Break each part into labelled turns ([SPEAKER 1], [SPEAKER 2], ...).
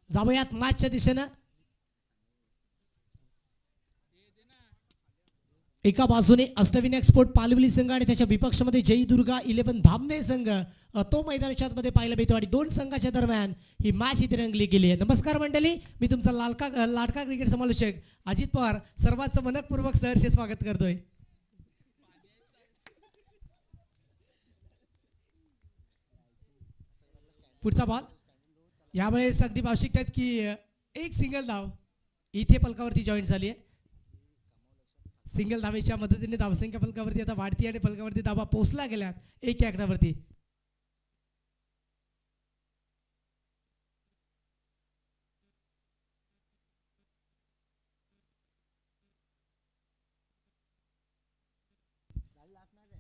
[SPEAKER 1] जाऊयात मॅचच्या दिशेनं. एका बाजूने अष्टविनायक स्पोर्ट पालवली संघ आणि त्याच्या विपक्षामध्ये जय दुर्गा 11 धामणे संघ तो मैदानाच्या आतमध्ये पाहायला मिळतो आणि दोन संघाच्या दरम्यान ही मॅच इथे रंगली गेली आहे. नमस्कार मंडळी, मी तुमचा लाडका क्रिकेट समालोचक अजित पवार सर्वांचं मनपूर्वक सहर्ष स्वागत करतोय. पुढचा बॉल यावेळेस अगदी आवश्यक आहेत की एक सिंगल धाव इथे फलकावरती जॉईन झाली आहे. सिंगल धावेच्या मदतीने धावसंख्या फलकावरती आता वाढती आणि फलकावरती धावा पोहोचला गेल्यात एक आकड्यावरती.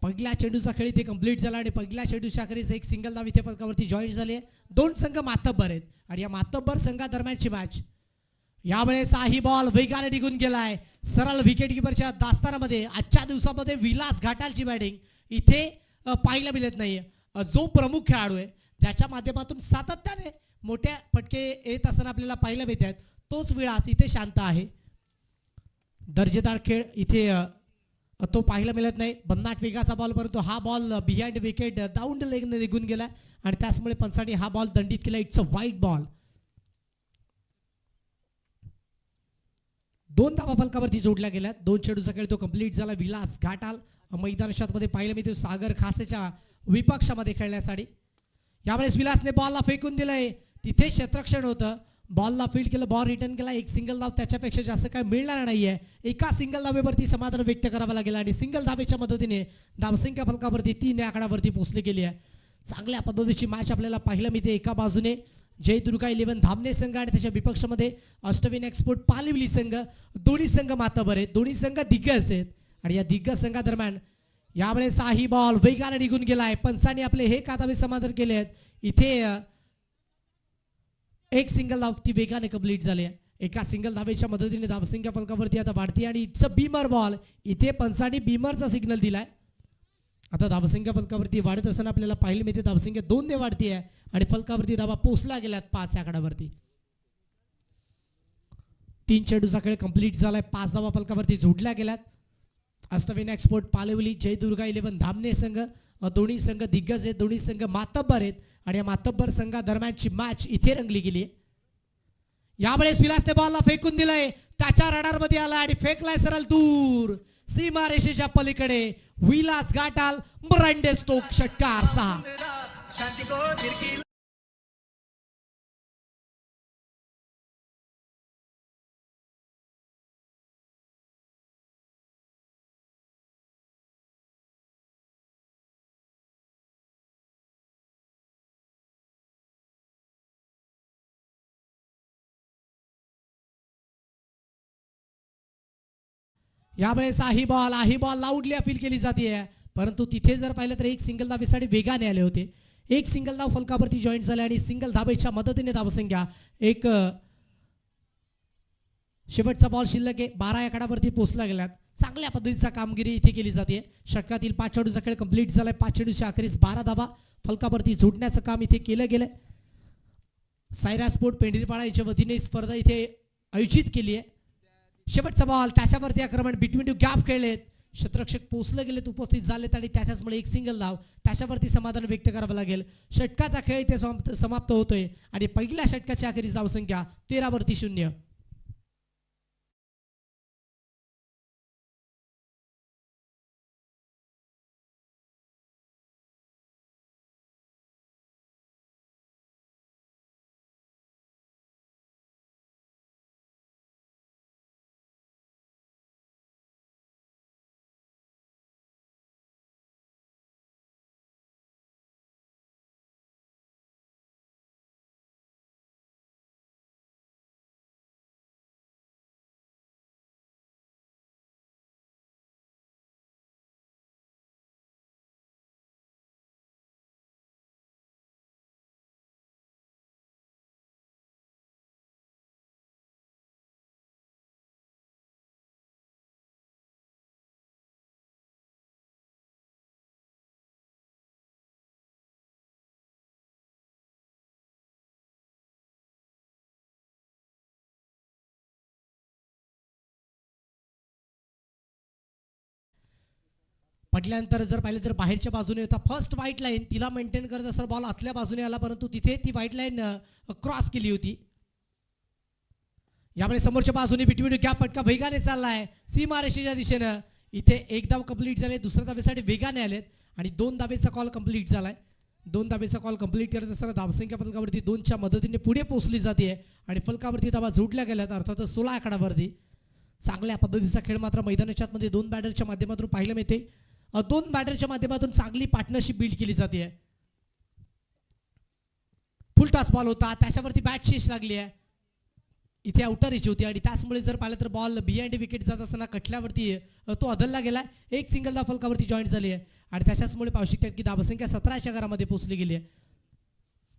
[SPEAKER 1] पहिल्या चेंडूचा खेळ इथे कंप्लीट झाला आणि पहिल्या चेंडूच्या अखेरीस एक सिंगल धाव इथे फलकावरती जॉईन झाले. दोन संघ मातब्बर आहेत आणि या मातब्बर संघादरम्यानची मॅच. यावेळेस ही बॉल वेगाने निघून गेलाय. सरळ विकेट किपरच्या दास्तानामध्ये आजच्या दिवसामध्ये विलास घाटालची बॅटिंग इथे पाहायला मिळत नाही. जो प्रमुख खेळाडू आहे ज्याच्या माध्यमातून सातत्याने मोठ्या फटके येत असताना आपल्याला पाहायला मिळतात तोच विलास इथे शांत आहे. दर्जेदार खेळ इथे तो पाहायला मिळत नाही. भन्नाट वेगाचा बॉल, परंतु हा बॉल बिहाइंड विकेट डाऊन लेगने निघून गेला आणि त्याचमुळे पंचाने हा बॉल दंडित केला. इट्स अ वाईट बॉल. दोन धावा फलकावरती जोडल्या गेल्या. दोन चेंडूचा खेळ तो कंप्लीट झाला. विलास घाटाल मैदानामध्ये पाहायला मिळतो सागर खासेच्या विपक्षामध्ये खेळण्यासाठी. यावेळेस विलासने बॉलला फेकून दिलंय. तिथे क्षेत्ररक्षण होतं. बॉलला फील्ड केलं, बॉल रिटर्न केला. एक सिंगल धाव त्याच्यापेक्षा जास्त काय मिळणार नाहीये. एका सिंगल धावेवरती समाधान व्यक्त करावं लागेल आणि सिंगल धावेच्या मदतीने धावसंख्या फलकावरती 3 आकड्यावरती पोहोचली गेली आहे. चांगल्या पद्धतीची मॅच आपल्याला पाहायला मिळते. एका बाजूने जय दुर्गा 11 धामणे संघ आणि त्याच्या विपक्षामध्ये अष्टविनायक स्पोर्ट पालवली संघ. दोन्ही संघ मातबर आहेत, दोन्ही संघ दिग्गज आहेत आणि या दिग्गज संघादरम्यान यावेळेस ही बॉल वेगाने निघून गेलाय. पंचांनी आपले हे कादावे समाधान केले आहेत. इथे एक सिंगल धाव ती वेगाने कंप्लीट झाली आहे. एका सिंगल धावेच्या मदतीने धावसंख्या फलकावरती आता वाढती आणि इट्स अ बीमर बॉल. इथे पंचांनी बीमरचा सिग्नल दिलाय. आता धावसंख्या फलकावरती वाढत असताना आपल्याला पाहायला मिळते धावसंख्या 2 ने वाढती आहे आणि फलकावरती धावा पोहोचल्या गेल्यात 5 आकड्यावरती. 3 चेंडूचा खेळ कंप्लीट झालाय. 5 धावा फलकावरती जोडल्या गेल्यात. अष्टविनायक स्पोर्ट पालवली जय दुर्गा 11 धामणे संघ दोन्ही संघ दिग्गज आहेत, दोन्ही संघ मातब्बर आहेत आणि या मातब्बर संघादरम्यानची मॅच इथे रंगली गेली आहे. यावेळेस विलासने बॉलला फेकून दिलंय. त्याच्या रडारमध्ये आला आणि फेकलाय सरळ दूर सीमारेषेच्या पलीकडे. विलास घाटाल ब्रँडे स्टोक षटकार 6. यावेळेस ही बॉल आउटली अपील केली जाते परंतु तिथे जर पाहिलं तर एक सिंगल धावेसाठी वेगाने आले होते. एक सिंगल धाव फलकावरती जॉईन झाले आणि सिंगल धावेच्या मदतीने धावसंख्या एक शेवटचा बॉल शिल्लक आहे 12 आकड्यावरती पोहोचला गेल्यात. चांगल्या पद्धतीचा कामगिरी इथे केली जाते. षटकातील 5 चेंडूचा खेळ कंप्लीट झालाय. 5 चेंडूच्या अखेरीस 12 धावा फलकावरती जोडण्याचं काम इथे केलं गेलंय. सायरा स्पोर्ट पेंढरीपाडा यांच्या वतीने स्पर्धा इथे आयोजित केली आहे. शेवटचा बॉल त्याच्यावरती आक्रमण बिटवीन टू गॅप खेळलेत. क्षेत्ररक्षक पोहोचले गेलेत, उपस्थित झालेत आणि त्याच्याचमुळे एक सिंगल धाव त्याच्यावरती समाधान व्यक्त करावं लागेल. षटकाचा खेळ इथे समाप्त होतोय आणि पहिल्या षटकाच्या अखेरीस धावसंख्या 13-0. पडल्यानंतर जर पाहिलं तर बाहेरच्या बाजूने होता फर्स्ट व्हाईट लाईन, तिला मेंटेन करत असताना बॉल आतल्या बाजूने आला, परंतु तिथे ती व्हाईट लाईन क्रॉस केली होती. यामुळे समोरच्या बाजूने बिटवीन गॅप फटका वेगाने चाललाय सीमारेषेच्या दिशेनं. इथे एक धाव कंप्लीट झाले, दुसऱ्या धावेसाठी वेगाने आलेत आणि 2 धावेचा कॉल कंप्लीट झालाय. 2 धावेचा कॉल कंप्लीट करत असताना धावसंख्या फलकावरती 2च्या मदतीने पुढे पोहोचली जाते आणि फलकावरती धावा जोडल्या गेल्यात, अर्थातच 16 आकडावरती. चांगल्या पद्धतीचा खेळ मात्र मैदानाच्या आतमध्ये 2 बॅटरच्या माध्यमातून पाहायला मिळते. 2 बॅटरच्या माध्यमातून चांगली पार्टनरशिप बिल्ड केली जाते. फुल टॉस बॉल होता, त्याच्यावरती बॅट शेष लागली आहे. इथे आउटर इच होती आणि त्याचमुळे जर पाहिलं तर बॉल बिहाइंड विकेट जात असताना कटल्यावरती तो अदलला गेला. एक सिंगल धाव फलकावरती जॉईंट झाली आहे आणि त्याच्याचमुळे पाहू शकतात की धावसंख्या 17च्या घरामध्ये पोहोचली गेली आहे.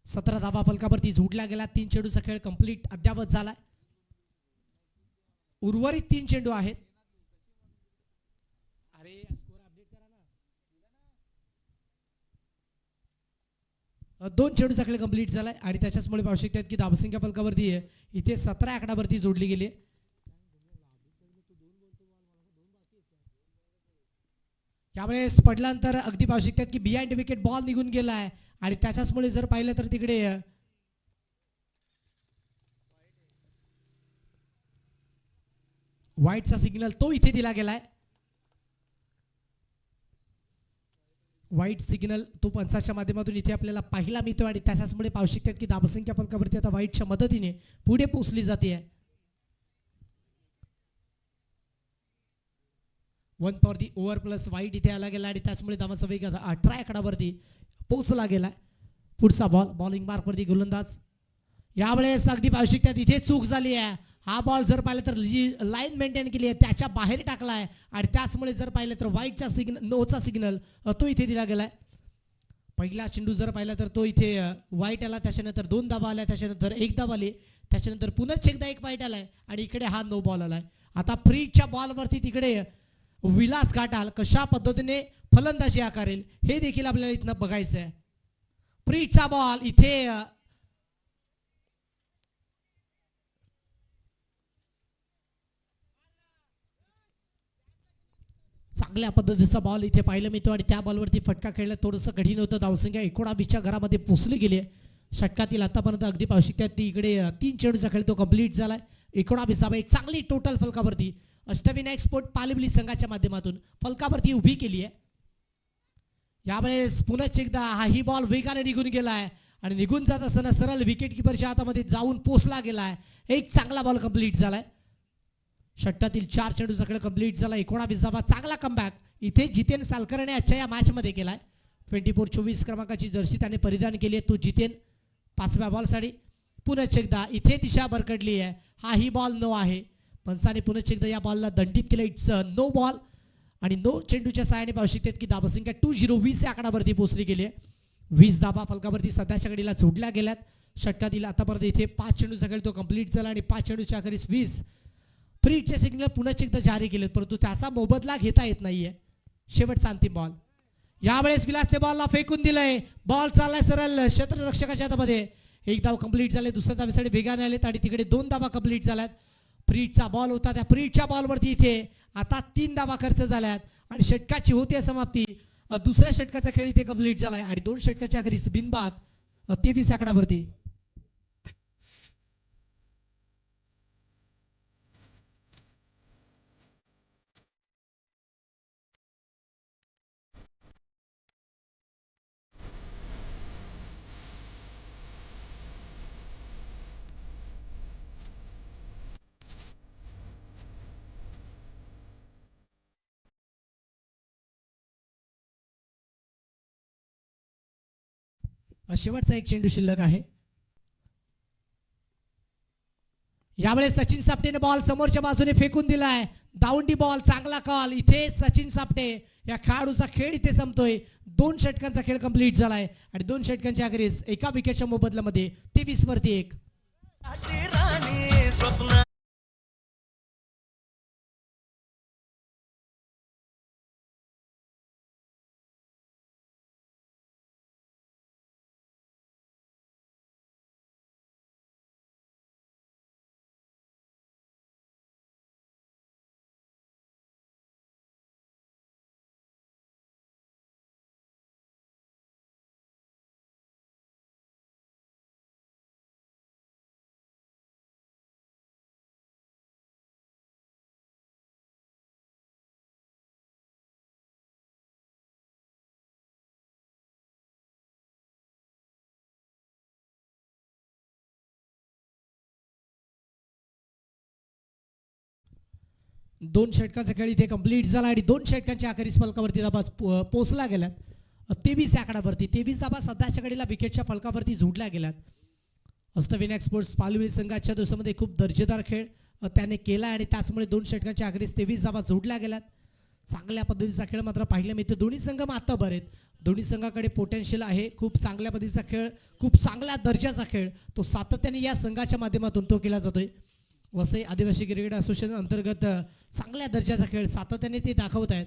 [SPEAKER 1] 17 धावा फलकावरती जोडल्या गेल्या. 3 चेंडूचा खेळ कंप्लीट अद्यावत झालाय. उर्वरित 3 चेंडू आहेत. अरे स्कोर अपडेट करा ना. 2 चेंडूचा खेळ कंप्लीट झालाय आणि त्याच्याचमुळे पाहू शकतात की धावसंख्या फलकावरती इथे 17 आकडावरती जोडली गेली. त्यावेळेस पडल्यानंतर अगदी पाहू शकतात की बिहाइंड विकेट बॉल निघून गेलाय आणि त्याच्याचमुळे जर पाहिलं तर तिकडे व्हाईटचा सिग्नल तो इथे दिला गेलाय. व्हाईट सिग्नल तो पंचाच्या माध्यमातून इथे आपल्याला पाहायला मिळतो आणि त्याच्याचमुळे पाहू शकतात की धावसंख्या फलकावरती आता व्हाईटच्या मदतीने पुढे पोहोचली जाते. 1 for the over plus white इथे आला गेला आणि त्याचमुळे धावांचा वेग 18 आकडावरती पोहोचला गेला. पुढचा बॉल बॉलिंग मार्कवरती गोलंदाज. यावेळेस अगदी पाहू शकतात इथे चूक झाली आहे. हा बॉल जर पाहिलं तर लाईन मेंटेन केली आहे, त्याच्या बाहेर टाकलाय आणि त्याचमुळे जर पाहिलं तर व्हाईटचा सिग्नल नोचा सिग्नल तो इथे दिला गेलाय. पहिला चेंडू जर पाहिला तर तो इथे व्हाईट आला, त्याच्यानंतर 2 धावा आल्या, त्याच्यानंतर 1 धाव आली, त्याच्यानंतर पुन्हा एकदा 1 व्हाईट आलाय आणि इकडे हा नो बॉल आलाय. आता फ्रीजच्या बॉलवरती तिकडे विलास घाटाल कशा पद्धतीने फलंदाजी आकारेल हे देखील आपल्याला इथनं बघायचं आहे. फ्रीजचा बॉल इथे चांगल्या पद्धतीचा बॉल इथे पाहायला मिळतो आणि त्या बॉलवरती फटका खेळला थोडंसं कठीण होतं. धावसंख्या 19च्या घरामध्ये पोहोचली गेली आहे. षटकातील आतापर्यंत अगदी पाहू शकतात ती इकडे 3 चेंडूचा खेळ तो कंप्लीट झालाय. 19 धावा, एक चांगली टोटल फलकावरती अष्टविनायक स्पोर्ट पालिवली संघाच्या माध्यमातून फलकावरती उभी केली आहे. यावेळेस पुन्हा एकदा हाही बॉल वेगाने निघून गेलाय आणि निघून जात असताना सरळ विकेट किपरच्या हातामध्ये जाऊन पोचला गेलाय. एक चांगला बॉल कंप्लीट झालाय. षटकातील 4 चेंडूचा खेळ कंप्लीट झाला. 19 धावा, चांगला कमबॅक इथे जितेन सालकरने आजच्या या मॅचमध्ये केलाय. 24 क्रमांकाची जर्सी त्याने परिधान केली आहे. तो जितेन 5व्या बॉलसाठी पुन्हा एकदा इथे दिशा भरकडली आहे. हाही बॉल नो आहे. पंचाने पुन्हा एकदा या बॉलला दंडित केलं. इट्स नो बॉल आणि नो चेंडूच्या सहाय्याने पाहू शकतात की धावसंख्या 20 या आकडावरती पोहोचली गेली आहे. 20 धावा फलकावरती सध्याच्या घडीला जोडल्या गेल्यात. षटकातील आतापर्यंत इथे 5 चेंडूचा खेळ तो कंप्लीट झाला आणि 5 चेंडूच्या अखेरीस 20 फ्रीजचे सिग्नल पुन्हा एकदा जारी केलेत, परंतु त्याचा मोबदला घेता येत नाहीये. शेवटचा अंतिम बॉल. यावेळेस विलासने बॉलला फेकून दिलंय. बॉल चाललाय सरळ क्षेत्ररक्षकाच्या हातामध्ये. 1 धाव कंप्लीट झाले. दुसऱ्या धावेसाठी वेगाने आलेत आणि तिकडे 2 धावा कंप्लीट झाल्यात. फ्रीजचा बॉल होता, त्या फ्रीजच्या बॉलवरती इथे आता 3 धावा खर्च झाल्यात आणि षटकाची होते समाप्ती. दुसऱ्या षटकाचा खेळ इथे कंप्लीट झालाय आणि 2 षटकाच्या अखेरीस बिनबाद 23 आकडावरती. शेवटचा एक चेंडू शिल्लक आहे. यावेळेस सचिन सापटेने बॉल समोरच्या बाजूने फेकून दिलाय. दावंडी बॉल, चांगला कॉल. इथे सचिन सापटे या खेळाडूचा खेळ इथे संपतोय. 2 षटकांचा खेळ कंप्लीट झालाय आणि 2 षटकांच्या अखेरीस एका विकेटच्या मोबदल्यामध्ये 23 वरती 1. दोन षटकांचा खेळ इथे कंप्लीट झाला आणि दोन षटकांच्या अखेरीस फलकावरती धाबा पोहोचला गेल्यात 23 आकडावरती. 23 धाबा सध्याच्या घडीला विकेटच्या फलकावरती जोडल्या गेल्यात. अष्टविनायक स्पोर्ट्स पालवी संघाच्या दिवसामध्ये खूप दर्जेदार खेळ त्याने केला आणि त्याचमुळे दोन षटकांच्या अखेरीस 23 धाबा जोडल्या गेल्यात. चांगल्या पद्धतीचा खेळ मात्र पाहायला मिळतो. दोन्ही संघ मातबर आहेत. दोन्ही संघाकडे पोटेन्शियल आहे. खूप चांगल्या पद्धतीचा खेळ, खूप चांगल्या दर्जाचा खेळ तो सातत्याने या संघाच्या माध्यमातून तो केला जातोय. वसई आदिवासी क्रिकेट असोसिएशन अंतर्गत चांगल्या दर्जाचा खेळ सातत्याने ते दाखवत आहेत.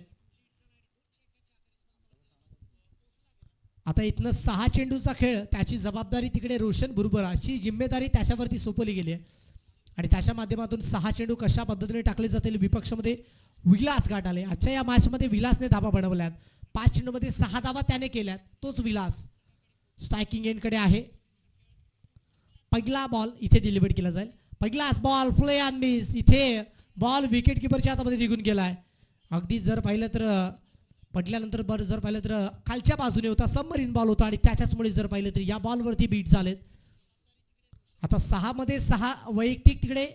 [SPEAKER 1] आता इथनं 6 चेंडूचा खेळ त्याची जबाबदारी तिकडे रोशन बुरबुराची जिम्मेदारी त्याच्यावरती सोपवली गेली आहे आणि त्याच्या माध्यमातून 6 चेंडू कशा पद्धतीने टाकले जातील. विपक्षामध्ये विलास घाट आले. आजच्या या मॅचमध्ये विलासने धाबा बनवल्यात. 5 चेंडूमध्ये 6 धाबा त्याने केल्यात. तोच विलास स्ट्रायकिंग एंडकडे आहे. पहिला बॉल इथे डिलिव्हर केला जाईल. पहिलाच बॉल प्ले ऑन मिस. इथे बॉल विकेट किपरच्या हातामध्ये निघून गेलाय. अगदी जर पाहिलं तर पडल्यानंतर बरं जर पाहिलं तर खालच्या बाजूने होता, सबमरीन बॉल होता आणि त्याच्याचमुळे जर पाहिलं तर या बॉलवरती बीट झालेत. आता 6 मध्ये 6 वैयक्तिक तिकडे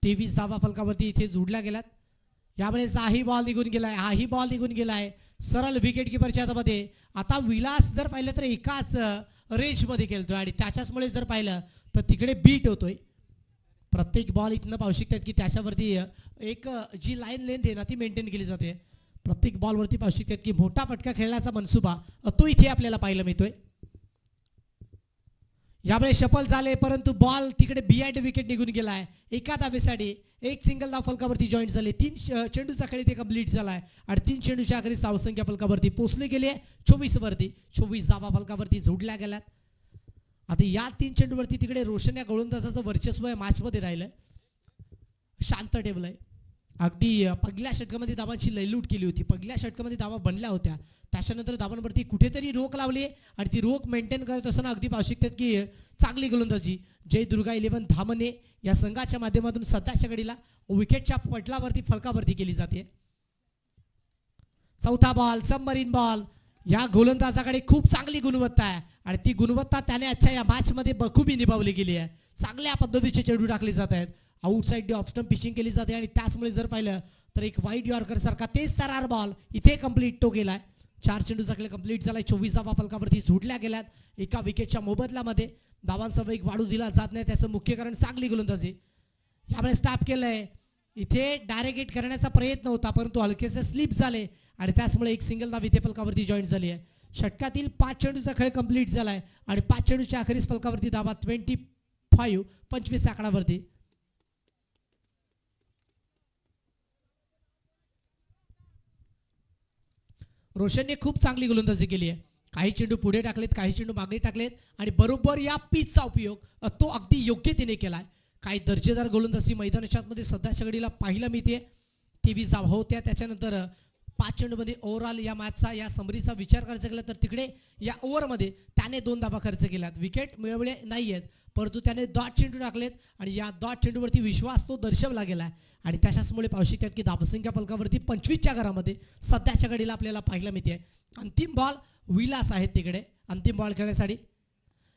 [SPEAKER 1] तेवीस धावा फलकावरती इथे जोडल्या गेल्यात. यावेळेस हाही बॉल निघून गेलाय, हाही बॉल निघून गेलाय सरळ विकेट किपरच्या हातामध्ये. आता विलास जर पाहिलं तर एकाच रेंजमध्ये खेळतोय आणि त्याच्याचमुळे जर पाहिलं तर तिकडे बीट होतोय. प्रत्येक बॉल इथनं पाहू शकतात की त्याच्यावरती एक जी लाईन लेंथ आहे ना ती मेंटेन केली जाते. प्रत्येक बॉलवरती पाहू शकतात की मोठा फटका खेळण्याचा मनसुबा तो इथे आपल्याला पाहायला मिळतोय. यावेळेस शफल झाले परंतु बॉल तिकडे बिहाइंड विकेट निघून गेलाय. एका धावेसाठी एक सिंगल धाव फलकावरती जॉईंट झाले. 3 चेंडूचा खेळ इथे कंप्लीट झालाय आणि 3 चेंडूच्या अखेरीस धावसंख्या फलकावरती पोहोचली गेली आहे 24 वरती. 24 धावा फलकावरती जोडल्या गेल्यात. आता या 3 चेंडूवरती तिकडे रोशन या गोलंदाजाचं वर्चस्व या मॅचमध्ये राहिलंय. शांत ठेवलंय. अगदी पहिल्या षटकामध्ये धावांची लयलूट केली होती. पहिल्या षटकामध्ये धावा बनल्या होत्या. त्याच्यानंतर धावांवरती कुठेतरी रोख लावली आणि ती रोख मेंटेन करत असताना अगदी पाहू शकतात की चांगली गोलंदाजी जय दुर्गा 11 धामने या संघाच्या माध्यमातून सध्याच्या घडीला विकेटच्या पटलावरती फलकावरती केली जाते. चौथा बॉल सबमरीन बॉल. या गोलंदाजाकडे खूप चांगली गुणवत्ता आहे आणि ती गुणवत्ता त्याने आजच्या या मॅचमध्ये बखूबी निभावली गेली आहे. चांगल्या पद्धतीचे चेंडू टाकले जात आहेत. आउटसाइड ऑफ स्टंप पिचिंग केली जाते आणि त्याचमुळे जर पाहिलं तर एक वाईड यॉर्कर सारखा तेज तरार बॉल इथे कंप्लीट तो गेलाय. 4 चेंडूचा खेळ कंप्लीट झालाय. 24 धावा फलकावरती जोडल्या गेल्यात. एका विकेटच्या मोबदल्यामध्ये धावांचा वेग वाढू दिला जात नाही. त्याचं मुख्य कारण चांगली गोलंदाजी. यावेळेस टॅप केलंय. इथे डायरेक्ट हिट करण्याचा प्रयत्न होता परंतु हलकेसे स्लिप झाले आणि त्याचमुळे एक सिंगल धाव इथे फलकावरती जॉईन झाली आहे. षटकातील 5 चेंडूचा खेळ कंप्लीट झालाय आणि 5 चेंडूच्या अखेरीस फलकावरती धावा 25 आकडावरती. रोशनने खूप चांगली गोलंदाजी केली आहे. काही चेंडू पुढे टाकलेत, काही चेंडू मागे टाकलेत आणि बरोबर या पिचचा उपयोग तो अगदी योग्यतेने केलाय. काही दर्जेदार गोलंदाजी मैदानाच्या आतमध्ये सध्याच्या घडीला पाहायला मिळते. 23 धावा होत्या. त्याच्यानंतर 5 चेंडूमध्ये ओव्हरऑल या मॅचचा या समरीचा विचार करायचा गेला तर तिकडे या ओव्हरमध्ये त्याने 2 धावा खर्च केल्यात. विकेट मिळवले नाही आहेत परंतु त्याने 10 चेंडू टाकलेत आणि या 10 चेंडूवरती विश्वास तो दर्शवला गेला आणि त्याच्याचमुळे पाहू शकतात की धावसंख्या फलकावरती 25च्या घरामध्ये सध्याच्या घडीला आपल्याला पाहायला मिळते. अंतिम बॉल विलास आहेत तिकडे अंतिम बॉल खेळण्यासाठी.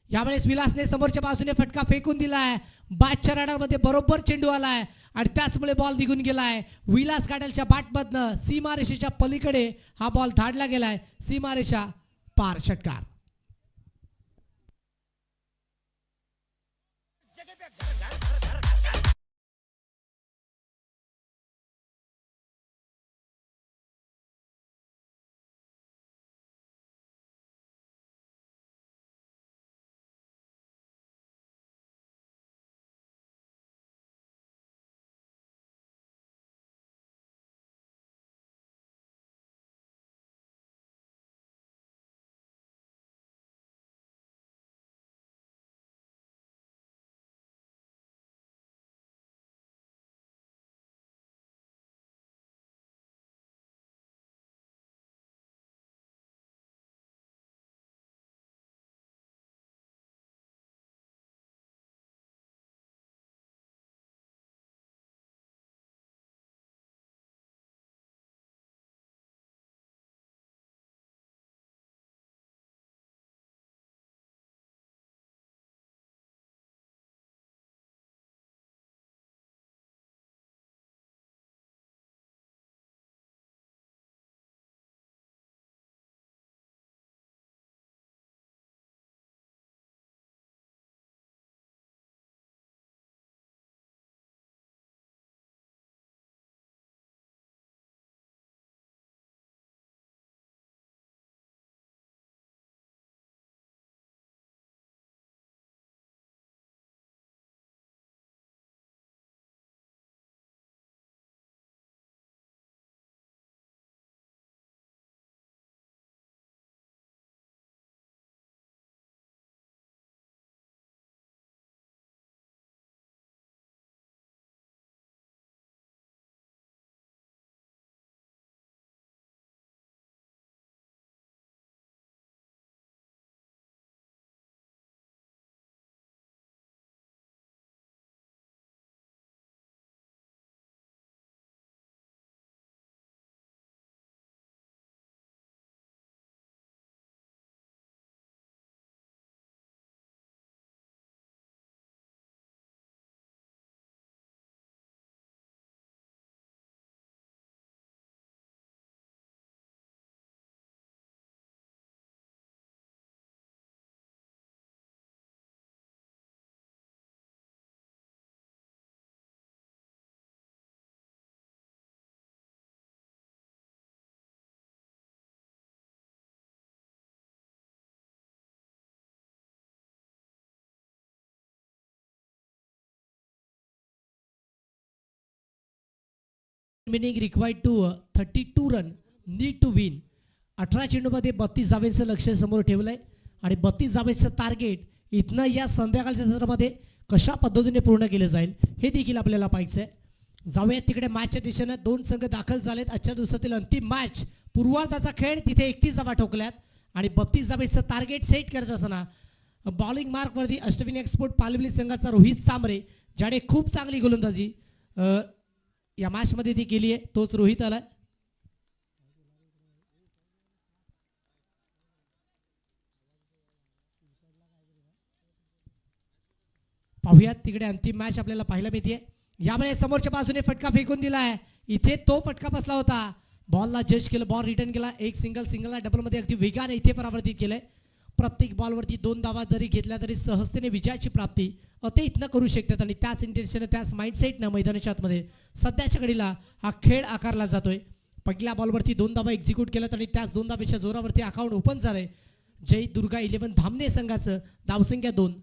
[SPEAKER 1] यावेळेस विलासने समोरच्या बाजूने फटका फेकून दिलाय. बॅटच्या रडारमध्ये बरोबर चेंडू आलाय आणि त्याचमुळे बॉल निघून गेलाय. विलास गाडलच्या बॅटमधनं सीमारेषेच्या पलीकडे हा बॉल धाडला गेलाय. सीमारेषा पार षटकार. Meaning required to 32 run need to win. 18 चेंडूमध्ये 32 धावेचं लक्ष समोर ठेवलंय आणि 32 धावेचं टार्गेट इथनं या संध्याकाळच्या सत्रामध्ये कशा पद्धतीने पूर्ण केलं जाईल हे देखील आपल्याला पाहायचं आहे. जाऊयात तिकडे मॅचच्या दिशेनं. दोन संघ दाखल झालेत. आजच्या दिवसातील अंतिम मॅच पूर्वार्धाचा खेळ. तिथे 31 धावा ठोकल्यात आणि 32 धावेचं टार्गेट सेट करत असताना बॉलिंग मार्कवरती अष्टविनायक एक्सपोर्ट पालवली संघाचा रोहित सांबरे ज्याने खूप चांगली गोलंदाजी या मॅचमध्ये ती केली आहे. तोच रोहित आलाय. पाहूयात तिकडे अंतिम मॅच आपल्याला पाहायला मिळते. यावेळेस समोरच्या बाजूने फटका फेकून दिलाय. इथे तो फटका बसला होता. बॉलला जज केलं, बॉल रिटर्न केला. एक सिंगलला डबलमध्ये अगदी वेगाने इथे परावर्तित केलंय. प्रत्येक बॉलवरती 2 धावा जरी घेतल्या तरी सहजतेने विजयाची प्राप्ती ते इथनं करू शकतात आणि त्याच इंटेन्शन त्याच माइंडसेटनं मैदानाच्या आतमध्ये सध्याच्या घडीला हा खेळ आकारला जातोय. पहिल्या बॉलवरती 2 धावा एक्झिक्यूट केल्यात आणि त्याच 2 धावेच्या जोरावरती अकाउंट ओपन झालंय. जय दुर्गा 11 धामणे संघाचं धावसंख्या 2.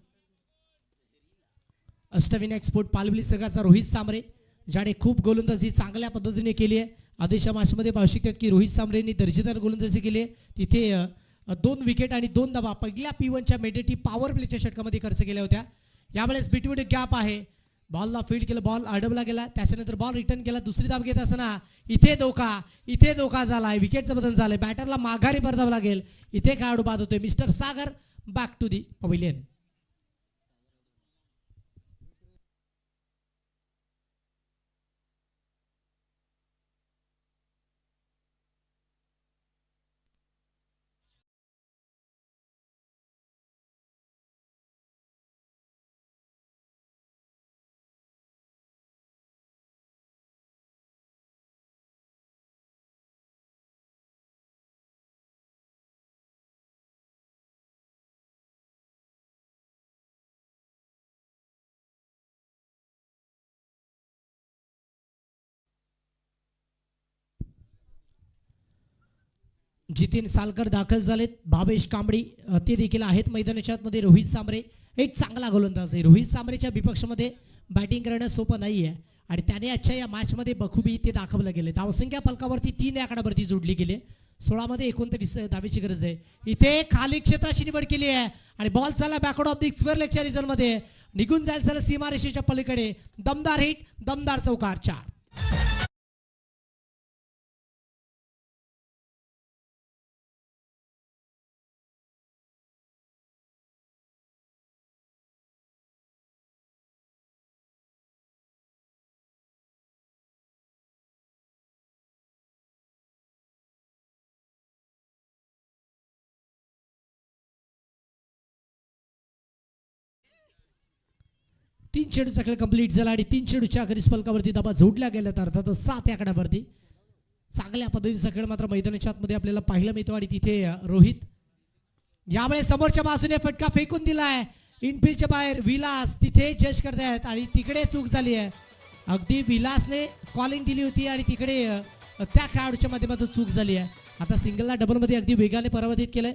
[SPEAKER 1] अष्टविनायक एक्सपोर्ट पालवली संघाचा रोहित सांबरे ज्याने खूप गोलंदाजी चांगल्या पद्धतीने केली आहे. आधीच्या मॅचमध्ये पाहू शकतात की रोहित सांबरेंनी दर्जेदार गोलंदाजी केली आहे. तिथे 2 विकेट आणि 2 धावा पहिल्या P1च्या मेडेटी पॉवर प्लेच्या षटकामध्ये खर्च केल्या होत्या. यावेळेस बिटवीन गॅप आहे. बॉलला फील्ड केलं, बॉल अडवला गेला. त्याच्यानंतर बॉल रिटर्न केला. दुसरी धाव घेत असताना इथे धोका झालाय. विकेटचं बदल झालंय. बॅटरला माघारी परतावं लागेल. इथे खेळाडू बाद होतोय. Mister Sagar back to the pavilion. Jiten Salkar दाखल झालेत. भावेश कांबडी ते देखील आहेत मैदानाच्या आतमध्ये. रोहित सांबरे एक चांगला गोलंदाज आहे. रोहित सांबरेच्या विपक्षामध्ये बॅटिंग करणं सोपं नाही आहे आणि त्याने आजच्या या मॅचमध्ये बखुबी ते दाखवलं गेले. धावसंख्या फलकावरती 3 आकड्यावरती जोडली गेली. 16 मध्ये 29 धावेची गरज आहे. इथे खाली क्षेत्राची निवड केली आहे आणि बॉल चालला बॅकवर्ड ऑफ दी स्क्वेअर लेगच्या रिझनमध्ये निघून जाईल सर सीमारेषेच्या पलीकडे. दमदार हिट, दमदार चौकार. 4. तीन चेंडूचा खेळ कंप्लीट झाला आणि 3 चेंडूच्या अखेरीस फलकावरती धावा जोडल्या गेल्यात. अर्थात 7 आकड्यावरती चांगल्या पद्धतीचा खेळ मात्र मैदानाच्या आतमध्ये आपल्याला पाहायला मिळतो. आणि तिथे रोहित यावेळेस समोरच्या बाजूने फटका फेकून दिलाय. इनफिल्डच्या बाहेर विलास तिथे जज करतायत आणि तिकडे चूक झाली आहे. अगदी विलासने कॉलिंग दिली होती आणि तिकडे त्या खेळाडूच्या माध्यमातून चूक झाली आहे. आता सिंगलला डबलमध्ये अगदी वेगाने परावर्तित केलंय.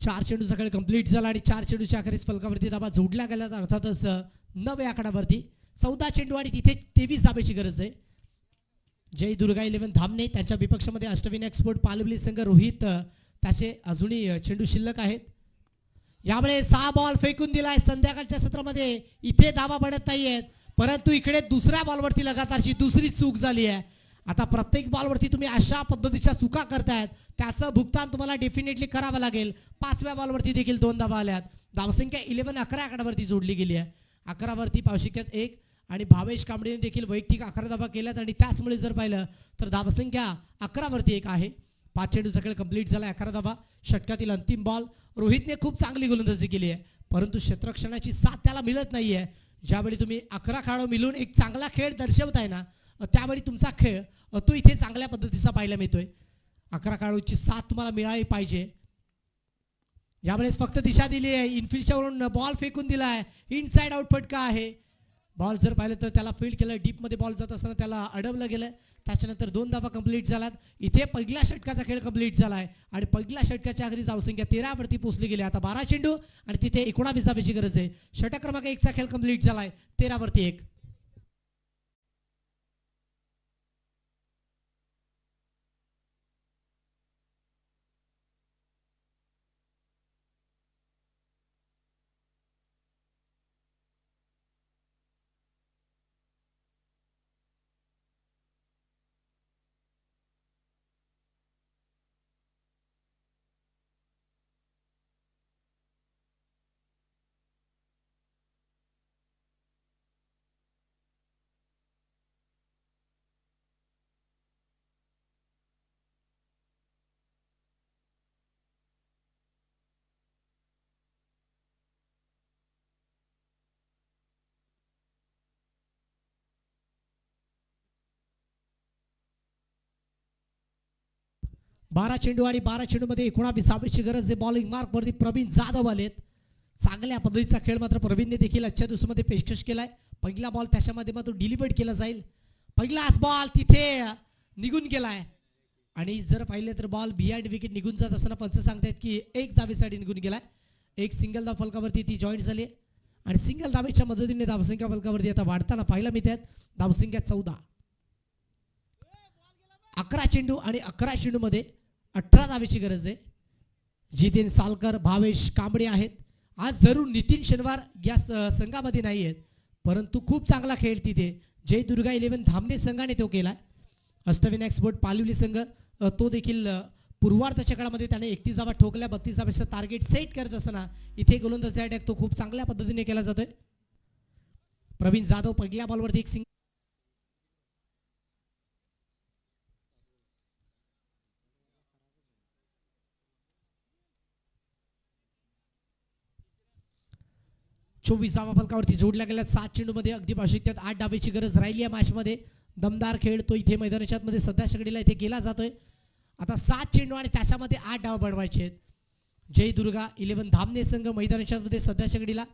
[SPEAKER 1] चार चेंडूचा खेळ कंप्लीट झाला आणि 4 चेंडूच्या अखेरीस फलकावरती धावा जोडल्या गेल्या. अर्थातच 9 आकड्यावरती 14 चेंडू आणि तिथे 23 धावेची गरज आहे. जय दुर्गा 11 धामणे त्यांच्या विपक्षामध्ये अष्टविनायक एक्सपोर्ट पालवली संघ रोहित त्याचे अजूनही चेंडू शिल्लक आहेत. यावेळेस 6 बॉल फेकून दिलाय. संध्याकाळच्या सत्रामध्ये इथे धावा बनत नाहीयेत परंतु इकडे दुसऱ्या बॉलवरती लगातारची दुसरी चूक झाली आहे. आता प्रत्येक बॉलवरती तुम्ही अशा पद्धतीच्या चुका करतायत त्याचं भुगतान तुम्हाला डेफिनेटली करावं लागेल. 5व्या बॉलवरती देखील 2 धावा आल्यात. धावसंख्या 11 आकड्यावरती जोडली गेली आहे. 11 वरती पावशिक्यात 1 आणि भावेश कांबळेने देखील वैयक्तिक 11 धावा केल्यात आणि त्याचमुळे जर पाहिलं तर धावसंख्या 11 वरती 1 आहे. 5 चेंडूचा खेळ कंप्लीट झाला. 11 धावा. षटकातील अंतिम बॉल. रोहितने खूप चांगली गोलंदाजी केली आहे परंतु क्षेत्ररक्षणाची साथ त्याला मिळत नाहीये. ज्यावेळी तुम्ही 11 खेळाडू मिळून एक चांगला खेळ दर्शवताय ना त्यावेळी तुमचा खेळ तो इथे चांगल्या पद्धतीचा पाहायला मिळतोय. 11 खेळाडूची साथ तुम्हाला मिळाली पाहिजे. यावेळेस फक्त दिशा दिली आहे. इनफिल्डच्या वरून बॉल फेकून दिलाय. इनसाइड आउट फटका आहे. बॉल जर पाहिलं तर त्याला फील्ड केलं, डीपमध्ये बॉल जात असताना त्याला अडवलं गेलं. त्याच्यानंतर 2 धावा कंप्लीट झाल्यात. इथे पहिल्या षटकाचा खेळ कंप्लीट झालाय आणि पहिल्या षटकाच्या आखरी धावसंख्या 13 वरती पोहोचली गेली. आता 12 चेंडू आणि तिथे 19 धावेची गरज आहे. षटक क्रमांक 1 चा खेळ कंप्लीट झालाय 13 वरती 1. बारा चेंडू आणि 12 चेंडूमध्ये 19 धावेची गरज आहे. बॉलिंग मार्क वरती प्रवीण जाधव आलेत. चांगल्या पद्धतीचा खेळ मात्र प्रवीणने देखील आजच्या दिवसामध्ये पेशकश केलाय. पहिला बॉल त्याच्या माध्यमातून डिलिव्हर्ड केला जाईल. पहिलाच बॉल तिथे निघून गेलाय आणि जर पाहिले तर बॉल बिहाइंड विकेट निघून जात असताना पंच सांगतायत की 1 धावेसाठी निघून गेलाय. एक सिंगल धाव फलकावरती ती जॉईंट झाली आणि सिंगल धावेच्या मदतीने धावसंख्या फलकावरती आता वाढताना पाहायला मिळतात. धावसंख्या 14. 11 चेंडू आणि 11 चेंडूमध्ये 18 धावेची गरज आहे. जितेन सालकर, भावेश कांबळे आहेत. आज जरूर नितीन शनिवार या संघामध्ये नाही आहेत, परंतु खूप चांगला खेळ तिथे जय दुर्गा 11 धामणे संघाने तो केला. अष्टविनायक स्पोर्ट पालिवली संघ तो देखील पूर्वार्धाच्या काळामध्ये त्याने 31 धावा ठोकल्या. 32 धावेचं टार्गेट सेट करत असताना इथे गोलंदाजी अटॅक तो खूप चांगल्या पद्धतीने केला जातोय. प्रवीण जाधव पहिल्या बॉलवरती एक सिंगल. चोवीस धावा फलकावरती जोडल्या गेल्या. 7 चेंडूमध्ये अगदी आवश्यकतेत 8 धावेची गरज राहिली या मॅचमध्ये. दमदार खेळ तो इथे मैदानाच्या आतमध्ये सध्याच्या घडीला इथे केला जातोय. आता 7 चेंडू आणि त्याच्यामध्ये 8 धावा बनवायचे आहेत. जय दुर्गा 11 धामणे संघ मैदानाच्या आतमध्ये सध्याच्या घडीला.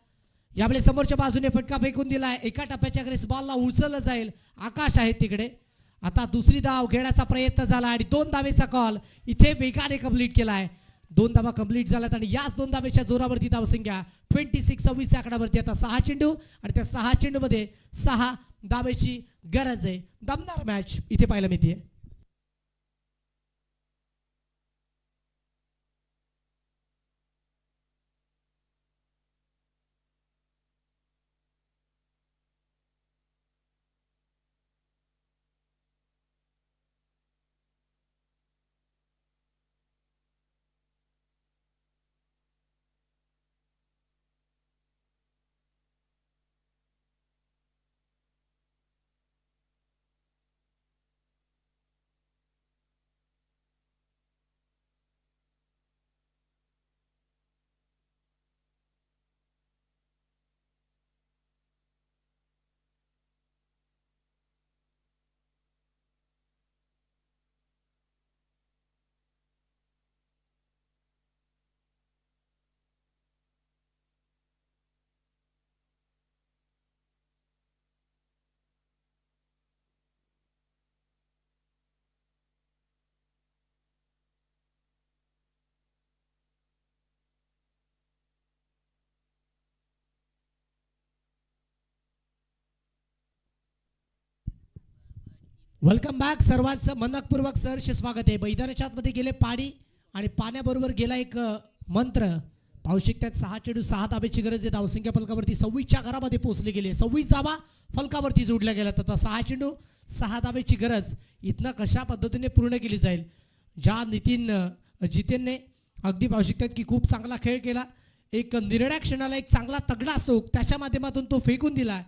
[SPEAKER 1] यावेळी समोरच्या बाजूने फटका फेकून दिलाय. एका टप्प्याच्या अग्रेस बॉलला उचललं जाईल. आकाश आहे तिकडे. आता दुसरी धाव घेण्याचा प्रयत्न झाला आणि 2 धावेचा कॉल इथे वेगाने कंप्लीट केलाय. 2 धावा कंप्लीट झाल्यात आणि याच 2 धावेच्या जोरावरती धावसंख्या 26 आकडावरती आता 6 चेंडू आणि त्या 6 चेंडूमध्ये 6 धावेची गरज आहे. दमदार मॅच इथे पाहायला मिळते. Welcome back. सर्वांचं मनपूर्वक सहर्ष स्वागत आहे. मैदानाच्या आतमध्ये गेले पाणी आणि पाण्याबरोबर गेला एक मंत्र. पाहू शकतात 6 चेंडू 6 धावेची गरज आहे. धावसंख्या फलकावरती 26च्या घरामध्ये पोहोचली गेली. 26 धावा फलकावरती जोडल्या गेल्या. तर 6 चेंडू 6 धावेची गरज इथनं कशा पद्धतीने पूर्ण केली जाईल. ज्या जितेनने अगदी पाहू शकतात की खूप चांगला खेळ केला. एक निर्णय क्षणाला एक चांगला तगडा असतो त्याच्या माध्यमातून तो फेकून दिला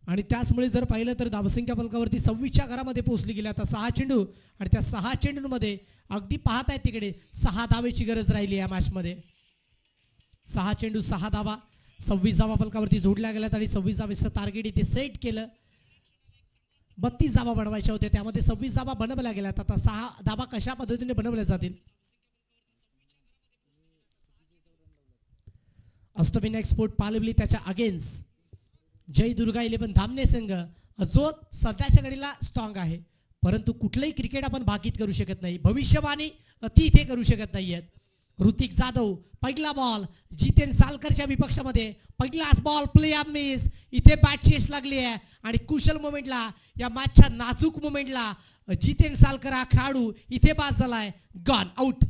[SPEAKER 1] आणि त्याचमुळे जर पाहिलं तर धावसंख्या फलकावरती 26च्या घरामध्ये पोहोचली गेली. आता 6 चेंडू आणि त्या 6 चेंडूंमध्ये अगदी पाहत आहे तिकडे 6 धावेची गरज राहिली या मॅचमध्ये. 6 चेंडू 6 धावा 26 धावा फलकावरती जोडल्या गेल्यात आणि 26 धावेचं टार्गेट इथे सेट केलं. 32 धावा बनवायच्या होत्या त्यामध्ये 26 धावा बनवल्या गेल्यात. आता 6 धावा कशा पद्धतीने बनवल्या जातील. अष्टविनायक स्पोर्ट पालवली त्याच्या अगेन्स्ट जय दुर्गा 11 धामणे संघ जो सध्याच्या घडीला स्ट्रॉंग आहे, परंतु कुठलंही क्रिकेट आपण भाकीत करू शकत नाही. भविष्यवाणी ती इथे करू शकत नाहीयेत. ऋतिक जाधव पहिला बॉल जितेन सालकरच्या विपक्षामध्ये पहिलाच बॉल प्ले ऑफ मिस. इथे बॅट चेस लागली आहे आणि कुशल मोमेंटला या मॅचच्या नाजूक मोमेंटला जितेन सालकर हा खेळाडू इथे बाद झालाय. Gone out.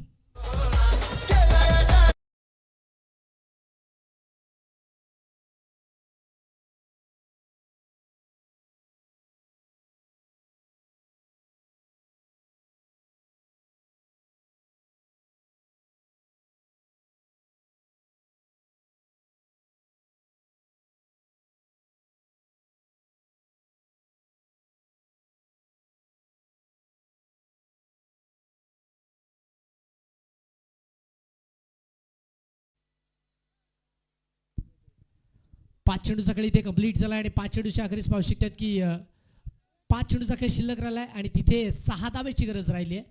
[SPEAKER 1] पाच चेंडूचा खेळ इथे कंप्लीट झाला आणि पाच चेंडूच्या अखेरीस पाहू शकतात की पाच चेंडूचा खेळ शिल्लक राहिलाय आणि तिथे 6 धाब्याची गरज राहिली आहे.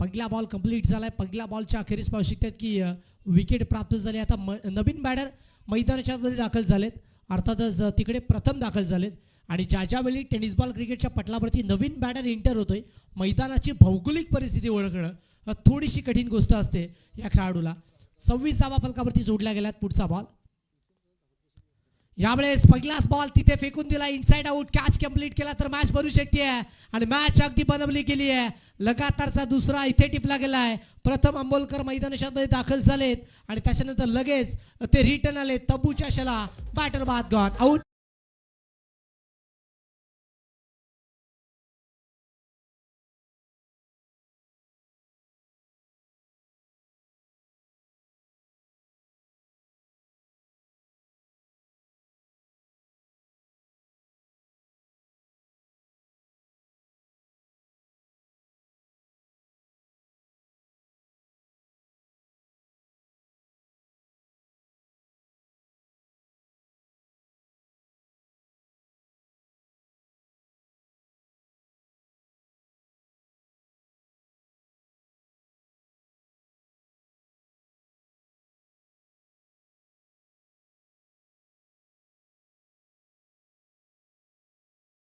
[SPEAKER 1] पहिला बॉल कंप्लीट झालाय. पहिल्या बॉलच्या अखेरीस पाहू शकतात की विकेट प्राप्त झाली. आता नवीन बॅटर मैदानाच्या मध्ये दाखल झालेत, अर्थातच तिकडे प्रथम दाखल झालेत आणि ज्यावेळी टेनिस बॉल क्रिकेटच्या पटलावरती नवीन बॅटर एंटर होतोय, मैदानाची भौगोलिक परिस्थिती ओळखणं थोडीशी कठीण गोष्ट असते या खेळाडूला. 26 धावा फलकावरती जोडल्या गेल्यात. पुढचा बॉल यावेळेस पहिलाच बॉल तिथे फेकून दिला, इनसाइड आउट. कॅच कंप्लीट केला तर मॅच भरू शकते आणि मॅच अगदी बनवली गेली आहे. लगातारचा दुसरा इथे टिपला गेला आहे. प्रथम अंबोलकर मैदानामध्ये दाखल झालेत आणि त्याच्यानंतर लगेच ते रिटर्न आले. तब्बूच्या शला बॅटर बाद. Gone out.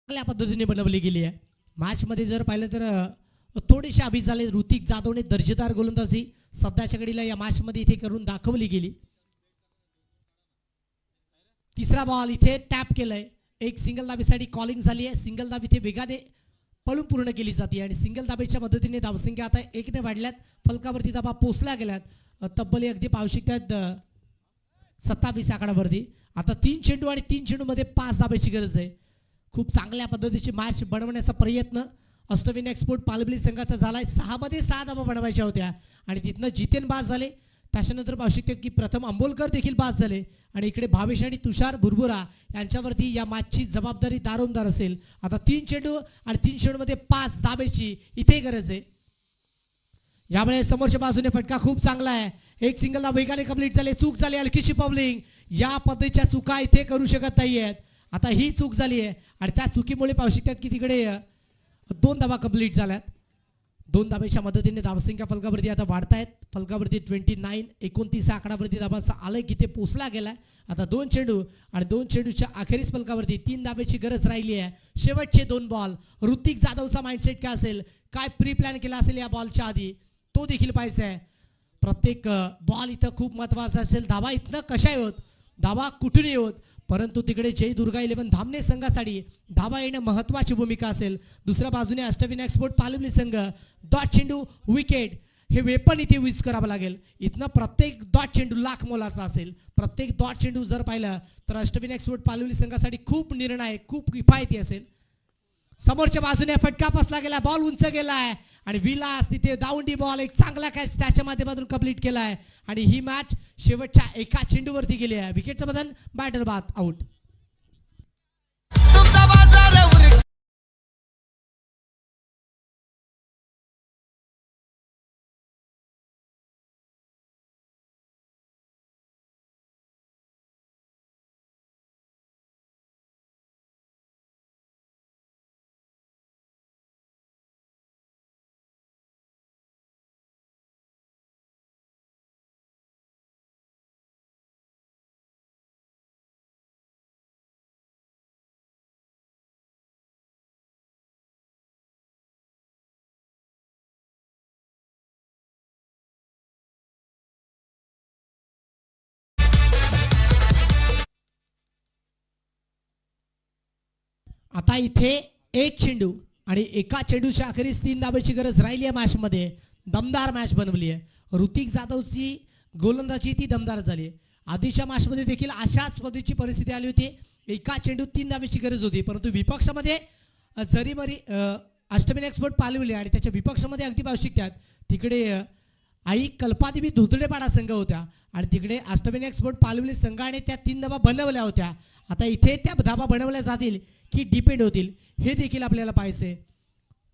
[SPEAKER 1] चांगल्या पद्धतीने बनवली गेली आहे. मॅचमध्ये जर पाहिलं तर थोडेसे अभि झाले. ऋतिक जाधवने दर्जेदार गोलंदाजी सध्याच्या घडीला या मॅचमध्ये इथे करून दाखवली गेली. तिसरा बॉल इथे टॅप केलंय. एक सिंगल धाबेसाठी कॉलिंग झाली आहे. सिंगल धाब इथे वेगाने पळून पूर्ण केली जाते आणि सिंगल धाबेच्या मदतीने धावसंख्या आता 1ने वाढल्यात. फलकावरती धाबा पोचल्या गेल्यात. तब्बल अगदी पाहू शकतात 27 आकडावरती. आता 3 चेंडू आणि 3 चेंडूमध्ये 5 धाब्याची गरज आहे. खूप चांगल्या पद्धतीची मॅच बनवण्याचा प्रयत्न अष्टविन एक्सपोर्ट पालबली संघाचा झालाय. 6 मध्ये 6 धाबा बनवायच्या होत्या आणि तिथनं जितेन बाद झाले. त्याच्यानंतर पाहू शकतात की प्रथम अंबोलकर देखील बाद झाले आणि इकडे भावेश आणि तुषार भुरभुरा यांच्यावरती या मॅचची जबाबदारी दारोमदार असेल. आता 3 चेंडू आणि 3 चेंडूमध्ये 5 धाब्याची इथे गरज आहे. यामुळे समोरच्या बाजूने फटका खूप चांगला आहे. एक सिंगल धाव वेगाने कंप्लीट झाले. चूक झाली हलकीशी पावलिंग. या पद्धतीच्या चुका इथे करू शकत नाहीयेत. आता ही चूक झाली आहे आणि त्या चुकीमुळे पाहू शकतात की तिकडे 2 धावा कंप्लीट झाल्यात. 2 धाब्याच्या मदतीने धावसंख्या फलकावरती आता वाढतायत. फलकावरती 29 आकडावरती धाबांचा आलेख इथे पोचला गेलाय. आता 2 चेंडू आणि 2 चेंडूच्या अखेरीस फलकावरती 3 धाब्याची गरज राहिली आहे. शेवटचे 2 बॉल. ऋतिक जाधवचा माइंडसेट काय असेल, काय प्री प्लॅन केला असेल या बॉलच्या आधी, तो देखील पाहिजे आहे. प्रत्येक बॉल इथं खूप महत्त्वाचा असेल. धावा इथनं कशा येत, धावा कुठून येत, परंतु तिकडे जय दुर्गा 11 धामणे संघासाठी धावा येणं महत्त्वाची भूमिका असेल. दुसऱ्या बाजूने अष्टविन एक्सपोर्ट पालवली संघ डॉट चेंडू विकेट हे वेपन इथे यूज करावं लागेल. इथनं प्रत्येक डॉट चेंडू लाख मोलाचा असेल. प्रत्येक डॉट चेंडू जर पाहिलं तर अष्टविन एक्सपोर्ट पालवली संघासाठी खूप निर्णायक, खूप किफायती असेल. समोरच्या बाजूने फटका फसला गेला. बॉल उंच गेलाय आणि विलास तिथे दावंडी बॉल एक चांगला कॅच त्याच्या माध्यमातून कंप्लीट केलाय आणि ही मॅच शेवटच्या एका चेंडूवरती गेली आहे. विकेटचं बदल, बॅटर बाद, आउट. आता इथे एक चेंडू आणि एका चेंडूच्या अखेरीस 3 धाब्याची गरज राहिली आहे मॅचमध्ये. दमदार मॅच बनवली आहे. ऋतिक जाधवची गोलंदाजी ती दमदार झाली आहे. आधीच्या मॅचमध्ये देखील अशाच पद्धतीची परिस्थिती आली होती. एका चेंडूत 3 धाब्याची गरज होती, परंतु विपक्षामध्ये जरीमरी अष्टमीन एक्सपर्ट पालविले आणि त्याच्या विपक्षामध्ये अगदी पावशिक त्यात तिकडे आई कल्पादेवी धुतडेपाडा संघ होत्या आणि तिकडे अष्टमीन एक्सपर्ट पालविले संघाने त्या 3 धाबा बनवल्या होत्या. आता इथे त्या धाबा बनवल्या जातील की डिपेंड होतील हे देखील आपल्याला पाहायचे.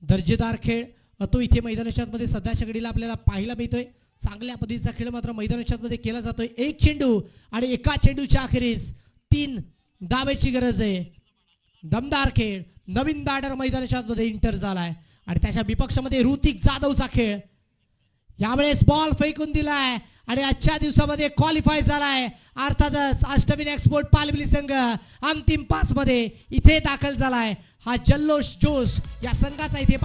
[SPEAKER 1] दर्जेदार खेळ तो इथे मैदानाच्या मध्ये सध्याच्या घडीला आपल्याला पाहायला मिळतोय. चांगल्या पद्धतीचा खेळ मात्र मैदानाच्या मध्ये केला जातोय. एक चेंडू आणि एका चेंडूच्या अखेरीस 3 धाब्याची गरज आहे. दमदार खेळ. नवीन बॅटर मैदानाच्या मध्ये इंटर झालाय आणि त्याच्या विपक्षामध्ये ऋतिक जाधवचा खेळ. यावेळेस बॉल फेकून दिलाय आणि आजच्या दिवसामध्ये क्वालिफाय झालाय. अर्थातच अष्टमीन एक्सपोर्ट पालविली संघ अंतिम 5 मध्ये इथे दाखल झालाय. हा जल्लोष जोश या संघाचा इथे